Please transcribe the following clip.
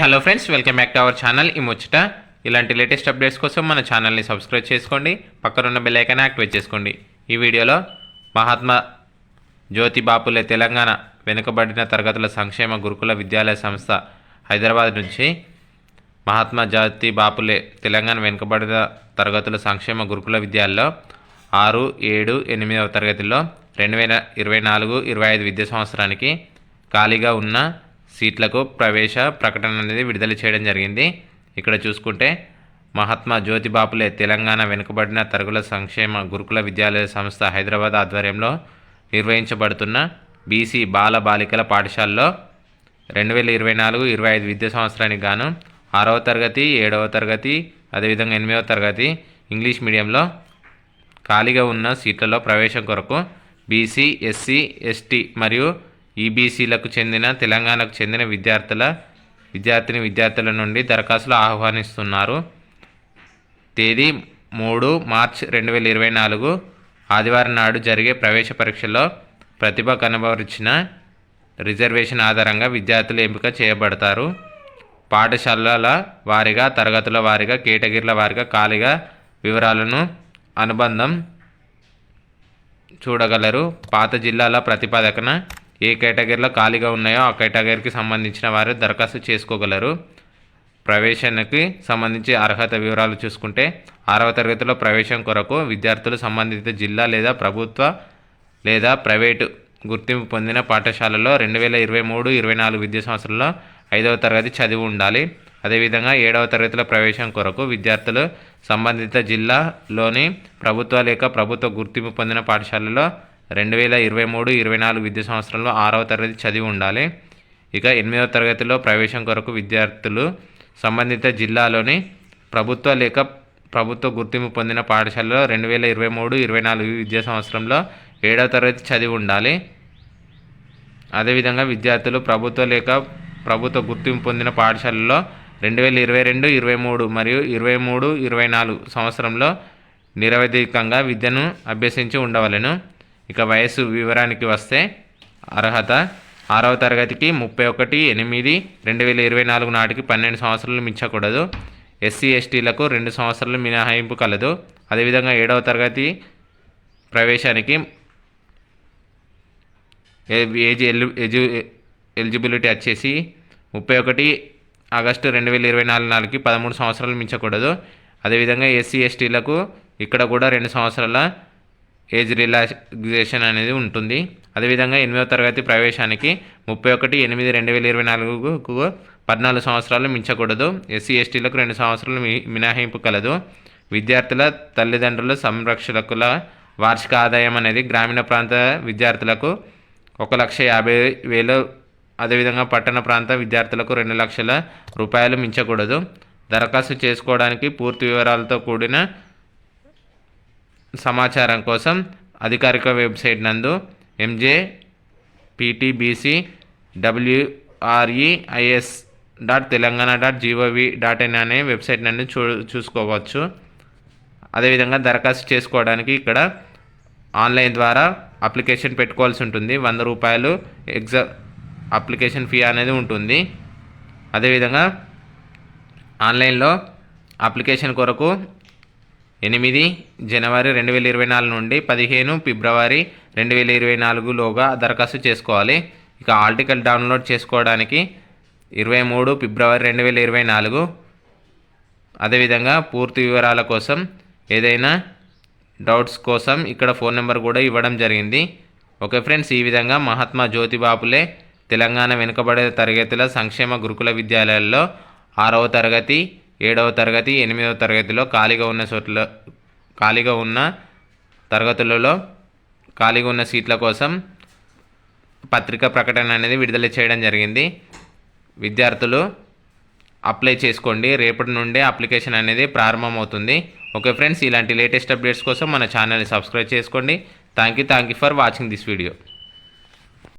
Hello friends, welcome back to our channel. ఈ ముచ్చట ఇలాంటి లేటెస్ట్ అప్డేట్స్ కోసం మన ఛానల్ని సబ్స్క్రైబ్ చేసుకోండి, పక్కనున్న బెల్ ఐకాన్ యాక్టివేట్ చేసుకోండి. ఈ వీడియోలో మహాత్మా జ్యోతి బాపులే తెలంగాణ వెనుకబడిన తరగతుల సంక్షేమ గురుకుల విద్యాలయ సంస్థ హైదరాబాద్ నుంచి మహాత్మా జ్యోతి బాపులే తెలంగాణ వెనుకబడిన తరగతుల సంక్షేమ గురుకుల విద్యాలయంలో 6, 7, 8వ తరగతిలో 2024-25 విద్యా సంవత్సరానికి ఖాళీగా ఉన్న సీట్లకు ప్రవేశ ప్రకటన అనేది విడుదల చేయడం జరిగింది. ఇక్కడ చూసుకుంటే మహాత్మా జ్యోతి బాపులే తెలంగాణ వెనుకబడిన తరగతుల సంక్షేమ గురుకుల విద్యాలయ సంస్థ హైదరాబాద్ ఆధ్వర్యంలో నిర్వహించబడుతున్న బీసీ బాల బాలికల పాఠశాలలో 2024-25 విద్యా సంవత్సరానికి గాను 6వ తరగతి, 7వ తరగతి, అదేవిధంగా 8వ తరగతి ఇంగ్లీష్ మీడియంలో ఖాళీగా ఉన్న సీట్లలో ప్రవేశం కొరకు బీసీ, ఎస్సీ, ఎస్టీ మరియు ఈబీసీలకు చెందిన తెలంగాణకు చెందిన విద్యార్థుల నుండి దరఖాస్తులు ఆహ్వానిస్తున్నారు. తేదీ 3 మార్చ్ 2024 ఆదివారం నాడు జరిగే ప్రవేశ పరీక్షలో ప్రతిభ కనబరిచిన రిజర్వేషన్ ఆధారంగా విద్యార్థులు ఎంపిక చేయబడతారు. పాఠశాలల వారీగా, తరగతుల వారీగా, కేటగిరీల వారీగా ఖాళీగా వివరాలను అనుబంధం చూడగలరు. పాత జిల్లాల ప్రతిపాదకన ఏ కేటగిరీలో ఖాళీగా ఉన్నాయో ఆ కేటగిరీకి సంబంధించిన వారు దరఖాస్తు చేసుకోగలరు. ప్రవేశానికి సంబంధించి అర్హత వివరాలు చూసుకుంటే 6వ తరగతిలో ప్రవేశం కొరకు విద్యార్థులు సంబంధిత జిల్లా లేదా ప్రభుత్వ లేదా ప్రైవేటు గుర్తింపు పొందిన పాఠశాలలో 2023-24 విద్యా సంవత్సరంలో 5వ తరగతి చదివి ఉండాలి. అదేవిధంగా 7వ తరగతిలో ప్రవేశం కొరకు విద్యార్థులు సంబంధిత జిల్లాలోని ప్రభుత్వ లేక ప్రభుత్వ గుర్తింపు పొందిన పాఠశాలలో 2023-24 విద్యా సంవత్సరంలో 6వ తరగతి చదివి ఉండాలి. ఇక 8వ తరగతిలో ప్రవేశం కొరకు విద్యార్థులు సంబంధిత జిల్లాలోని ప్రభుత్వ లేక ప్రభుత్వ గుర్తింపు పొందిన పాఠశాలలో 2023-24 విద్యా సంవత్సరంలో 7వ తరగతి చదివి ఉండాలి. అదేవిధంగా విద్యార్థులు ప్రభుత్వ లేక ప్రభుత్వ గుర్తింపు పొందిన పాఠశాలలో 2022-23 మరియు 23-24 సంవత్సరంలో నిరవధికంగా విద్యను అభ్యసించి ఉండవలెను. ఇక వయస్సు వివరానికి వస్తే అర్హత 6వ తరగతికి 31/8/2024 నాటికి 12 సంవత్సరాలు మించకూడదు. ఎస్సీ ఎస్టీలకు 2 సంవత్సరాలు మినహాయింపు కలదు. అదేవిధంగా 7వ తరగతి ప్రవేశానికి ఏజ్ ఎలిజిబిలిటీ వచ్చేసి 31 ఆగస్టు 2024 నాటికి 13 సంవత్సరాలు మించకూడదు. అదేవిధంగా ఎస్సీ ఎస్టీలకు ఇక్కడ కూడా 2 సంవత్సరాల ఏజ్ రిలాక్సేషన్ అనేది ఉంటుంది. అదేవిధంగా 8వ తరగతి ప్రవేశానికి 31/8/2024కు 14 సంవత్సరాలు మించకూడదు. ఎస్సీ ఎస్టీలకు 2 సంవత్సరాలు మినహాయింపు కలదు. విద్యార్థుల తల్లిదండ్రుల సంరక్షకుల వార్షిక ఆదాయం అనేది గ్రామీణ ప్రాంత విద్యార్థులకు 1,50,000, అదేవిధంగా పట్టణ ప్రాంత విద్యార్థులకు 2 లక్షల రూపాయలు మించకూడదు. దరఖాస్తు చేసుకోవడానికి పూర్తి వివరాలతో కూడిన సమాచారం కోసం అధికారిక వెబ్సైట్ నందు mjptbcwris.telangana.gov.in అనే వెబ్సైట్ నందు చూసుకోవచ్చు. అదేవిధంగా దరఖాస్తు చేసుకోవడానికి ఇక్కడ ఆన్లైన్ ద్వారా అప్లికేషన్ పెట్టుకోవాల్సి ఉంటుంది. 100 రూపాయలు అప్లికేషన్ ఫీ అనేది ఉంటుంది. అదేవిధంగా ఆన్లైన్లో అప్లికేషన్ కొరకు 8 జనవరి 2024 నుండి 15 ఫిబ్రవరి 2024లోగా దరఖాస్తు చేసుకోవాలి. ఇక హాల్ టికెట్ డౌన్లోడ్ చేసుకోవడానికి 23 ఫిబ్రవరి 2024. అదేవిధంగా పూర్తి వివరాల కోసం ఏదైనా డౌట్స్ కోసం ఇక్కడ ఫోన్ నెంబర్ కూడా ఇవ్వడం జరిగింది. ఓకే ఫ్రెండ్స్, ఈ విధంగా మహాత్మా జ్యోతి బాపులే తెలంగాణ వెనుకబడే తరగతుల సంక్షేమ గురుకుల విద్యాలయాల్లో 6వ తరగతి, 7వ తరగతి, 8వ తరగతిలో ఖాళీగా ఉన్న తరగతులలో ఖాళీగా ఉన్న సీట్ల కోసం పత్రికా ప్రకటన అనేది విడుదల చేయడం జరిగింది. విద్యార్థులు అప్లై చేసుకోండి. రేపటి నుండే అప్లికేషన్ అనేది ప్రారంభమవుతుంది. ఓకే ఫ్రెండ్స్, ఇలాంటి లేటెస్ట్ అప్డేట్స్ కోసం మన ఛానల్ని సబ్స్క్రైబ్ చేసుకోండి. Thank you for watching this video.